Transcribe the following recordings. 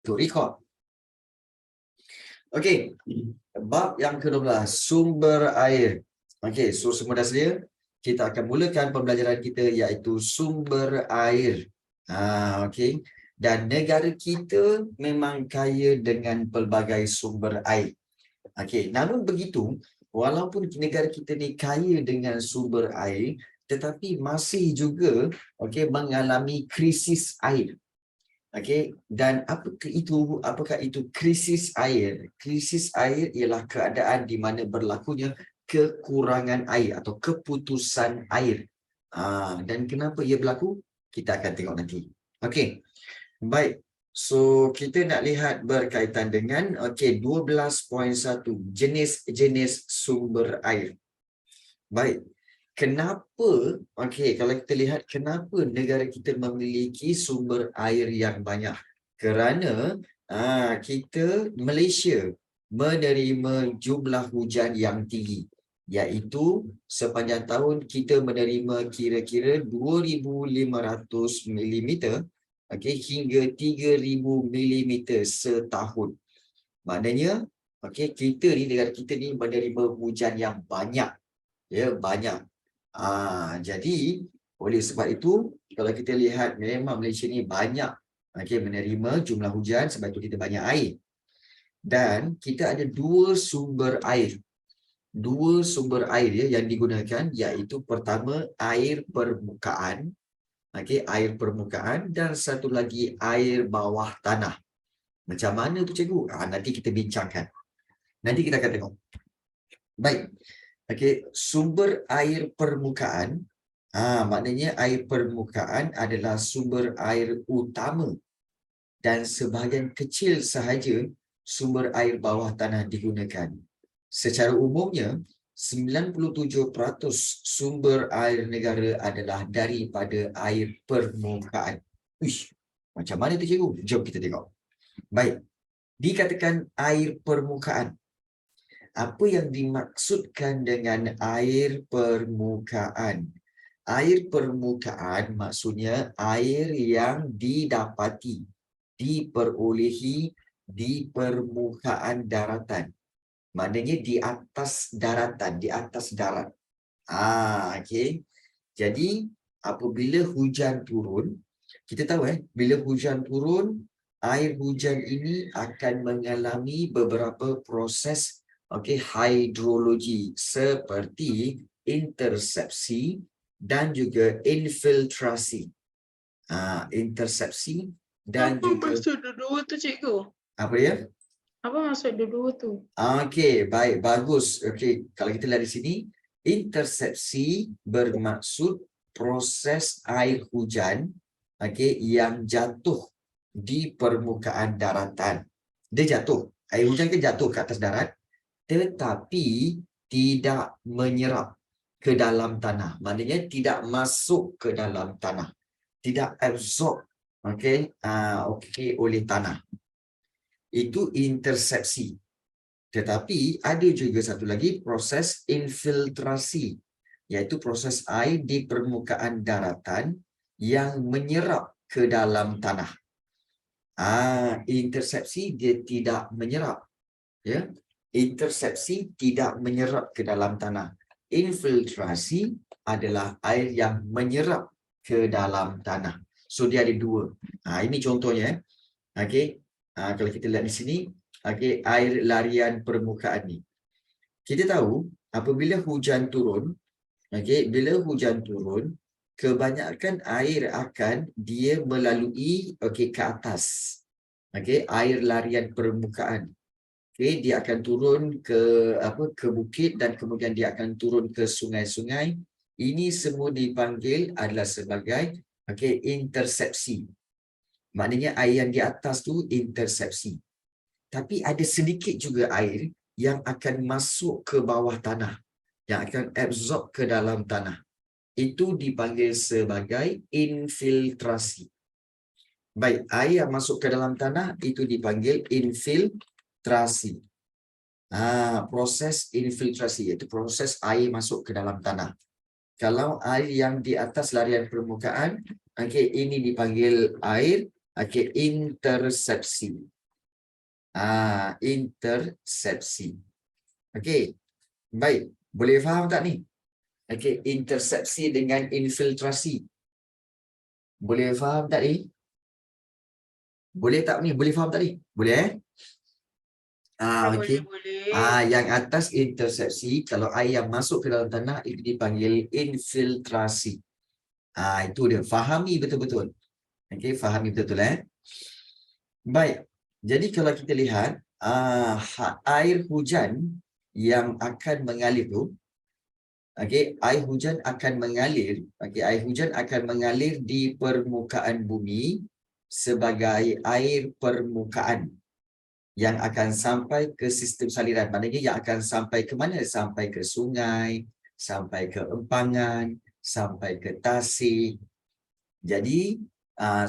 to record. Okey, bab yang ke-12, sumber air. Okey, so semua dah sedia? Kita akan mulakan pembelajaran kita iaitu sumber air. Okey. Dan negara kita memang kaya dengan pelbagai sumber air. Okey, namun begitu, walaupun negara kita ni kaya dengan sumber air, tetapi masih juga mengalami krisis air. Okey, dan apakah itu krisis air? Krisis air ialah keadaan di mana berlakunya kekurangan air atau keputusan air. Dan kenapa ia berlaku? Kita akan tengok nanti. Okey. Baik. So kita nak lihat berkaitan dengan 12.1 jenis-jenis sumber air. Baik. Kenapa, kalau kita lihat kenapa negara kita memiliki sumber air yang banyak? Kerana kita, Malaysia, menerima jumlah hujan yang tinggi. Iaitu sepanjang tahun kita menerima kira-kira 2,500 mm hingga 3,000 mm setahun. Maknanya, kita ni, negara kita ni menerima hujan yang banyak. Ya, banyak. Jadi oleh sebab itu kalau kita lihat memang Malaysia ni banyak menerima jumlah hujan, sebab itu kita banyak air. Dan kita ada dua sumber air yang digunakan, iaitu pertama air permukaan, air permukaan, dan satu lagi air bawah tanah. Macam mana tu cikgu? Nanti kita bincangkan. Nanti kita akan tengok. Baik. Sumber air permukaan, maknanya air permukaan adalah sumber air utama dan sebahagian kecil sahaja sumber air bawah tanah digunakan. Secara umumnya, 97% sumber air negara adalah daripada air permukaan. Uish, macam mana tu cikgu? Jom kita tengok. Baik, dikatakan air permukaan. Apa yang dimaksudkan dengan air permukaan? Air permukaan maksudnya air yang didapati, diperolehi di permukaan daratan. Maknanya di atas daratan, di atas darat. Jadi apabila hujan turun, kita tahu bila hujan turun, air hujan ini akan mengalami beberapa proses hidrologi seperti intersepsi dan juga infiltrasi. Intersepsi dan apa juga... maksud dua tu cikgu? Apa dia? Apa maksud dua tu? Baik, bagus. Kalau kita lihat di sini, intersepsi bermaksud proses air hujan yang jatuh di permukaan daratan. Dia jatuh. Air hujan kan jatuh ke atas darat, tetapi tidak menyerap ke dalam tanah. Maknanya tidak masuk ke dalam tanah. Tidak absorb oleh tanah. Itu intersepsi. Tetapi ada juga satu lagi proses infiltrasi, iaitu proses air di permukaan daratan yang menyerap ke dalam tanah. Intersepsi dia tidak menyerap. Ya. Intersepsi tidak menyerap ke dalam tanah. Infiltrasi adalah air yang menyerap ke dalam tanah. So dia ada dua. Ini contohnya. Kalau kita lihat di sini, air larian permukaan ni. Kita tahu apabila hujan turun, bila hujan turun, kebanyakan air akan dia melalui ke atas. Air larian permukaan. Dia akan turun ke bukit dan kemudian dia akan turun ke sungai-sungai. Ini semua dipanggil adalah sebagai intersepsi. Maknanya air yang di atas tu intersepsi. Tapi ada sedikit juga air yang akan masuk ke bawah tanah, yang akan absorb ke dalam tanah. Itu dipanggil sebagai infiltrasi. Baik, air yang masuk ke dalam tanah itu dipanggil infiltrasi. Proses infiltrasi iaitu proses air masuk ke dalam tanah. Kalau air yang di atas larian permukaan, ini dipanggil air intersepsi. Intersepsi. Okey. Baik, boleh faham tak ni? Okey, intersepsi dengan infiltrasi. Boleh faham tak ni? Boleh tak ni? Boleh faham tak ni? Boleh okey. Boleh. Yang atas intersepsi, kalau air yang masuk ke dalam tanah itu dipanggil infiltrasi. Itu dia. Fahami betul-betul. Okey, fahami betul-betul Baik. Jadi kalau kita lihat air hujan yang akan mengalir tu, okey, air hujan akan mengalir, okey, air hujan akan mengalir di permukaan bumi sebagai air permukaan yang akan sampai ke sistem saliran. Maknanya yang akan sampai ke mana? Sampai ke sungai, sampai ke empangan, sampai ke tasik. Jadi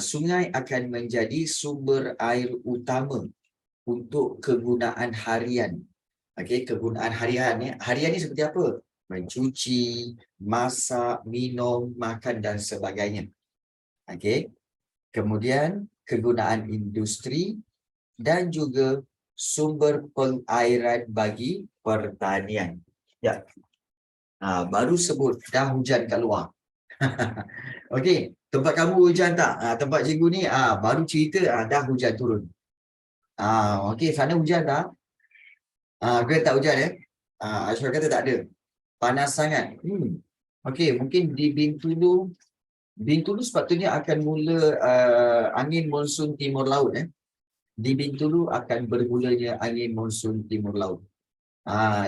sungai akan menjadi sumber air utama untuk kegunaan harian. Okey, kegunaan harian ni. Harian ni seperti apa? Mencuci, masak, minum, makan dan sebagainya. Okey. Kemudian kegunaan industri dan juga sumber pengairan bagi pertanian. Ya. Baru sebut dah hujan kat luar. Okey, tempat kamu hujan tak? Tempat cikgu ni baru cerita dah hujan turun. Okey, sana hujan tak? Ke tak hujan Ashraf kata tak ada. Panas sangat. Okey, mungkin di Bintulu sepatutnya akan mula angin monsun timur laut Di Bintulu akan bermulanya angin monsun timur laut.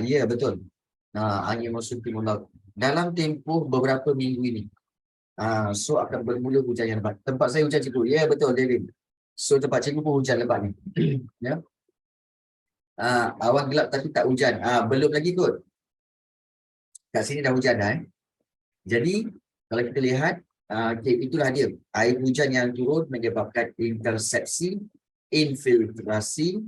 Ya betul. Angin monsun timur laut. Dalam tempoh beberapa minggu ini. So akan bermula hujan yang lebat. Tempat saya hujan cikgu. Ya betul David. So tempat cikgu pun hujan lebat ni. Ya. Awan gelap tapi tak hujan. Belum lagi kot. Kat sini dah hujan dah. Jadi kalau kita lihat, itulah dia. Air hujan yang turun menyebabkan intersepsi, infiltrasi,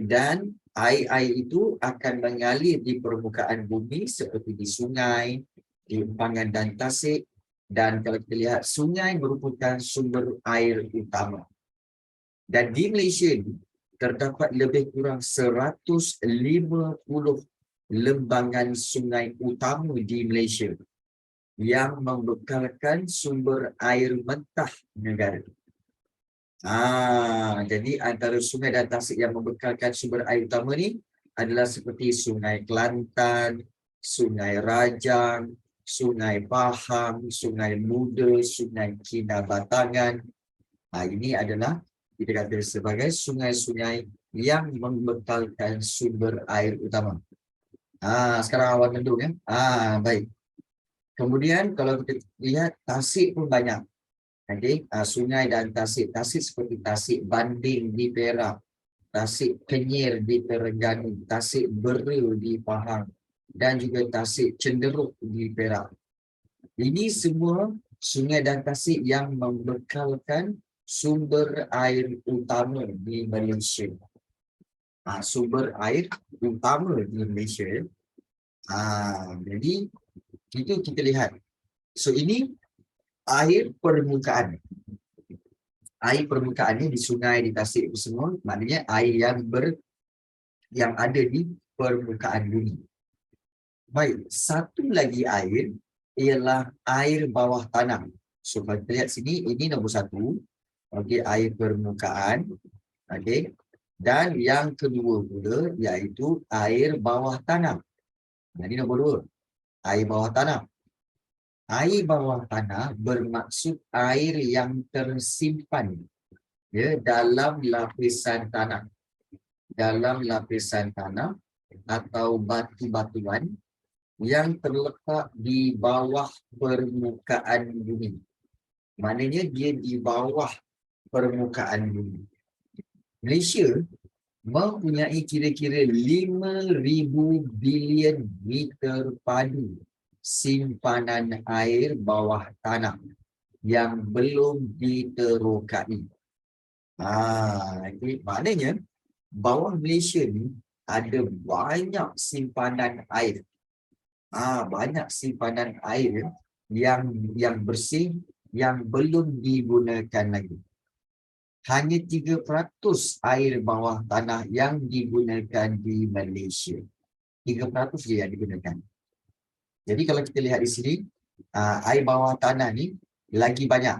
dan air-air itu akan mengalir di permukaan bumi seperti di sungai, di empangan dan tasik. Dan kalau kita lihat, sungai merupakan sumber air utama. Dan di Malaysia ini, terdapat lebih kurang 150 lembangan sungai utama di Malaysia yang membekalkan sumber air mentah negara. Jadi antara sungai dan tasik yang membekalkan sumber air utama ni adalah seperti Sungai Kelantan, Sungai Rajang, Sungai Pahang, Sungai Muda, Sungai Kinabatangan. Ini adalah kita kata sebagai sungai-sungai yang membekalkan sumber air utama. Sekarang awal mendung baik. Kemudian kalau kita lihat tasik pun banyak. Sungai dan tasik. Tasik seperti Tasik Banding di Perak, Tasik Kenyir di Terengganu, Tasik Bera di Pahang dan juga Tasik Cenderuk di Perak. Ini semua sungai dan tasik yang membekalkan sumber air utama di Malaysia. Sumber air utama di Malaysia. Jadi itu kita lihat. So ini air permukaan. Air permukaan ni di sungai, di tasik semua, maknanya air yang ada di permukaan bumi. Baik, satu lagi air ialah air bawah tanah. So kalau kita lihat sini, ini nombor satu. Okey, air permukaan. Okey. Dan yang kedua pula iaitu air bawah tanah. Ini nombor dua. Air bawah tanah. Air bawah tanah bermaksud air yang tersimpan dalam lapisan tanah. Dalam lapisan tanah atau batu-batuan yang terletak di bawah permukaan bumi. Maknanya dia di bawah permukaan bumi. Malaysia mempunyai kira-kira 5,000 bilion meter padu simpanan air bawah tanah yang belum diterokai. Maknanya bawah Malaysia ni ada banyak simpanan air. Banyak simpanan air yang bersih yang belum digunakan lagi. hanya 3% air bawah tanah yang digunakan di Malaysia. 3% je yang digunakan. Jadi kalau kita lihat di sini, air bawah tanah ni lagi banyak.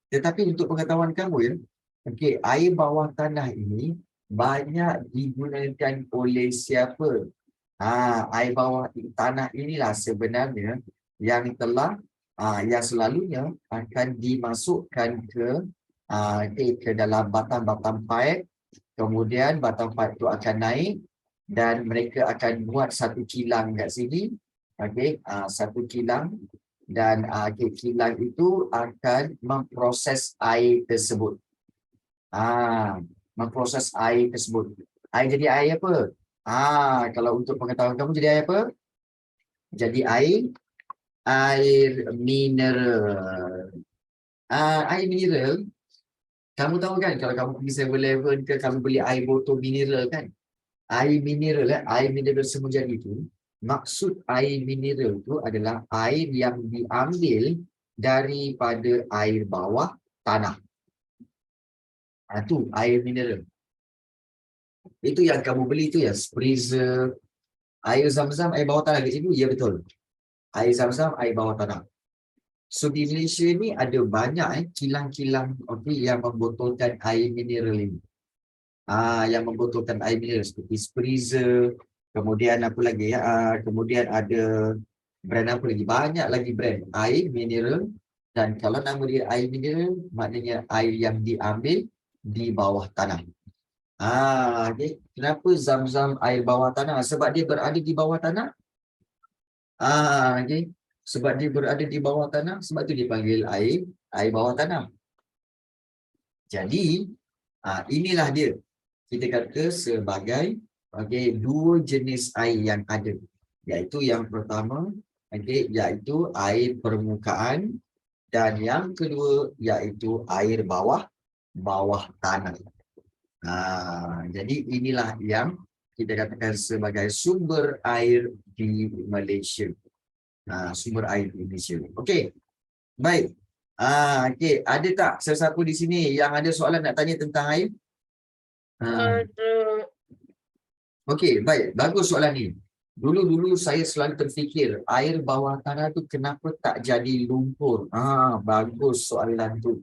Tetapi untuk pengetahuan kamu ya, okey, air bawah tanah ini banyak digunakan oleh siapa? Air bawah tanah inilah sebenarnya yang telah yang selalunya akan dimasukkan ke dalam batang-batang pipe. Kemudian batang pipe itu akan naik dan mereka akan buat satu kilang kat sini. Okey, satu kilang dan kilang itu akan memproses air tersebut. Memproses air tersebut. Air jadi air apa? Kalau untuk pengetahuan kamu jadi air apa? Jadi air mineral. Air mineral, kamu tahu kan kalau kamu pergi 7-Eleven ke kamu beli air botol mineral kan? Air mineral, air mineral semua jadi itu. Maksud air mineral itu adalah air yang diambil daripada air bawah tanah. Itu air mineral. Itu yang kamu beli itu ya, Spritzer, air zam-zam, air bawah tanah kat situ, ya betul. Air zam-zam, air bawah tanah. So di Malaysia ni ada banyak kilang-kilang yang membotolkan air mineral ini. Yang membotolkan air mineral seperti Spritzer, kemudian apa lagi ya? Kemudian ada brand apa lagi? Banyak lagi brand air mineral. Dan kalau nama dia air mineral, maknanya air yang diambil di bawah tanah. Okay. Kenapa zam-zam air bawah tanah? Sebab dia berada di bawah tanah. Okay. Sebab dia berada di bawah tanah, sebab tu dipanggil air bawah tanah. Jadi, inilah dia. Kita kata sebagai dua jenis air yang ada. Iaitu yang pertama, iaitu air permukaan dan yang kedua iaitu air bawah tanah. Jadi inilah yang kita katakan sebagai sumber air di Malaysia. Sumber air di Malaysia. Okey. Baik. Okey, ada tak sesiapa di sini yang ada soalan nak tanya tentang air? Ada. Okey, baik. Bagus soalan ni. Dulu-dulu saya selalu terfikir air bawah tanah tu kenapa tak jadi lumpur? Bagus soalan tu.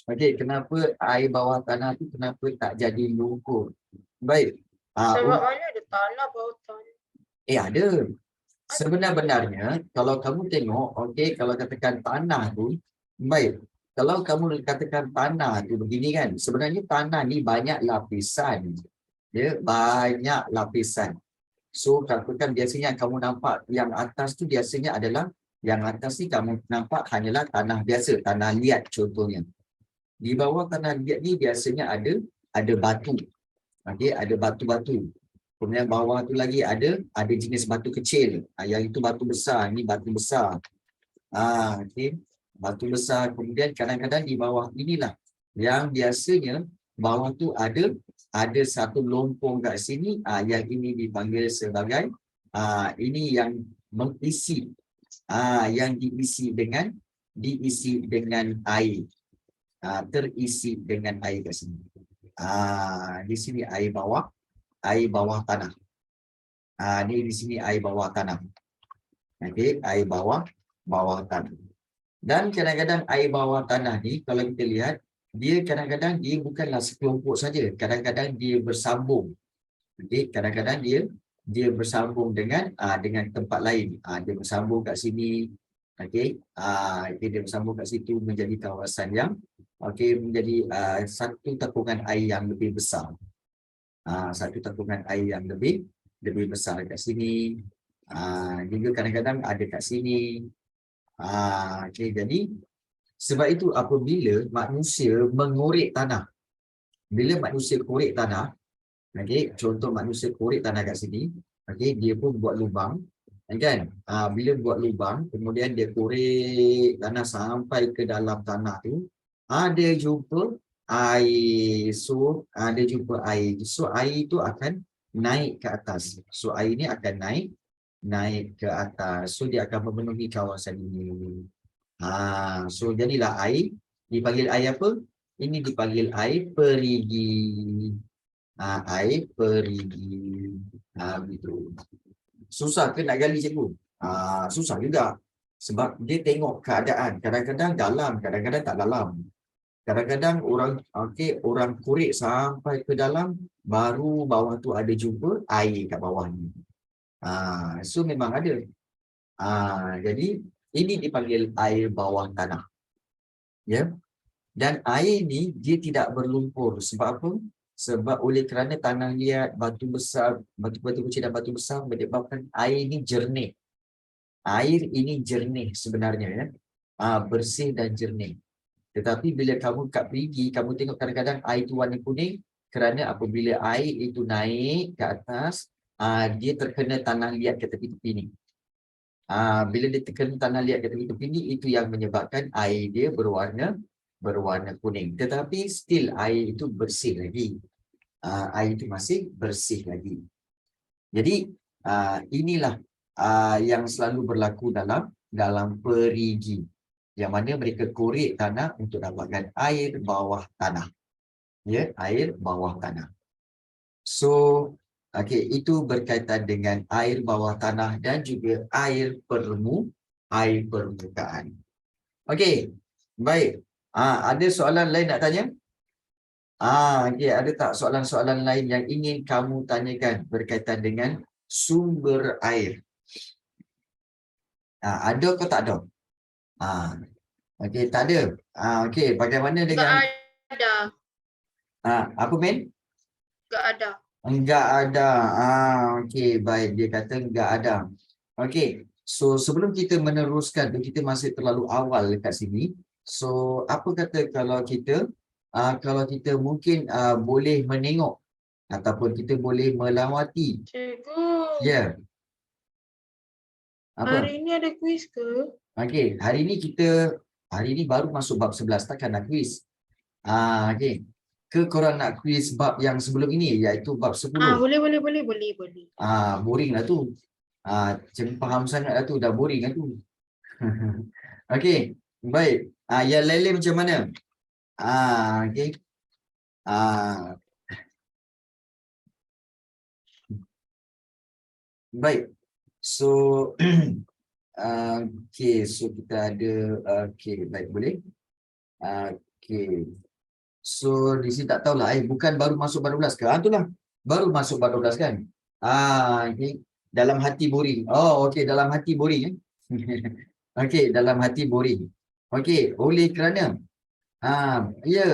Okey, kenapa air bawah tanah tu kenapa tak jadi lumpur? Baik. Sebab mana ada tanah bawah tanah? Ada. Sebenar-benarnya kalau kamu tengok, kalau katakan tanah tu, baik. Kalau kamu katakan tanah tu begini kan, sebenarnya tanah ni banyak lapisan. Ya, banyak lapisan. So, katakan biasanya kamu nampak yang atas tu biasanya adalah, yang atas ni kamu nampak hanyalah tanah biasa, tanah liat contohnya. Di bawah tanah liat ni biasanya ada batu. Ada batu-batu. Kemudian bawah tu lagi ada jenis batu kecil. Yang itu batu besar, ni batu besar. Batu besar. Kemudian kadang-kadang di bawah inilah yang biasanya bawah tu ada satu lompong kat sini, yang ini dipanggil sebagai ini yang mengisi, yang diisi dengan air, terisi dengan air kat sini. Di sini air bawah tanah. Ni di sini air bawah tanah. Air bawah tanah. Dan kadang-kadang air bawah tanah ni kalau kita lihat, dia kadang-kadang dia bukanlah sekelompok saja, kadang-kadang dia bersambung. Kadang-kadang dia bersambung dengan tempat lain. Dia bersambung kat sini. Dia bersambung kat situ menjadi kawasan yang menjadi satu tapungan air yang lebih besar. Satu tapungan air yang lebih besar kat sini. Juga kadang-kadang ada kat sini. Jadi sebab itu apabila manusia mengorek tanah, bila manusia korek tanah, contoh manusia korek tanah kat sini, dia pun buat lubang, kan? Bila buat lubang, kemudian dia korek tanah sampai ke dalam tanah tu, ada jumpa air. So air itu akan naik ke atas. So air ni akan naik ke atas. So dia akan memenuhi kawasan ini. So jadilah air dipanggil air apa? Ini dipanggil air perigi. Air perigi. Begitu. Susah ke nak gali cikgu? Susah juga. Sebab dia tengok keadaan. Kadang-kadang dalam, kadang-kadang tak dalam. Kadang-kadang orang korek sampai ke dalam, baru bawah tu ada jumpa air kat bawah ni. So memang ada. Jadi ini dipanggil air bawah tanah. Ya. Dan air ni dia tidak berlumpur. Sebab apa? Sebab oleh kerana tanah liat, batu besar, batu-batu kecil dan batu besar menyebabkan air ni jernih. Air ini jernih sebenarnya, ya. Bersih dan jernih. Tetapi bila kamu kat perigi, kamu tengok kadang-kadang air tu warna kuning kerana apabila air itu naik ke atas, dia terkena tanah liat ke tepi-tepi ni. Bila dia terkena tanah liat ke tepi-tepi ni, itu yang menyebabkan air dia berwarna kuning. Tetapi still air itu bersih lagi. Air itu masih bersih lagi. Jadi inilah yang selalu berlaku dalam perigi, yang mana mereka korek tanah untuk dapatkan air bawah tanah. Ya, air bawah tanah. So, itu berkaitan dengan air bawah tanah dan juga air permukaan. Okey, baik. Ada soalan lain nak tanya? Ada tak soalan-soalan lain yang ingin kamu tanyakan berkaitan dengan sumber air? Ada ke tak ada? Okey, tak ada. Okey, bagaimana dengan... Tak ada. Apa, Men? Tak ada. Enggak ada. Okey, baik. Dia kata enggak ada. Okey, so sebelum kita meneruskan, kita masih terlalu awal dekat sini. So, apa kata kalau kita mungkin boleh menengok ataupun kita boleh melawati. Cikgu. Ya. Apa? Hari ini ada kuis ke? Okey, hari ini baru masuk bab 11, takkan nak kuis. Okey. Ke korang nak kuis bab yang sebelum ini, iaitu bab 10? Boleh. Boring lah tu. Macam faham sangat lah tu, dah boring lah tu. Okey, baik. Yang lain macam mana? Okey. Baik. So, okey, so kita ada, okey, baik, boleh? Okey. So, di sini tak tahulah, bukan baru masuk bab 12 ke? Itulah, baru masuk bab 12 kan? Okay. Dalam hati boring. Okey, dalam hati boring. Okey, dalam hati boring. Okey, oleh kerana, ya,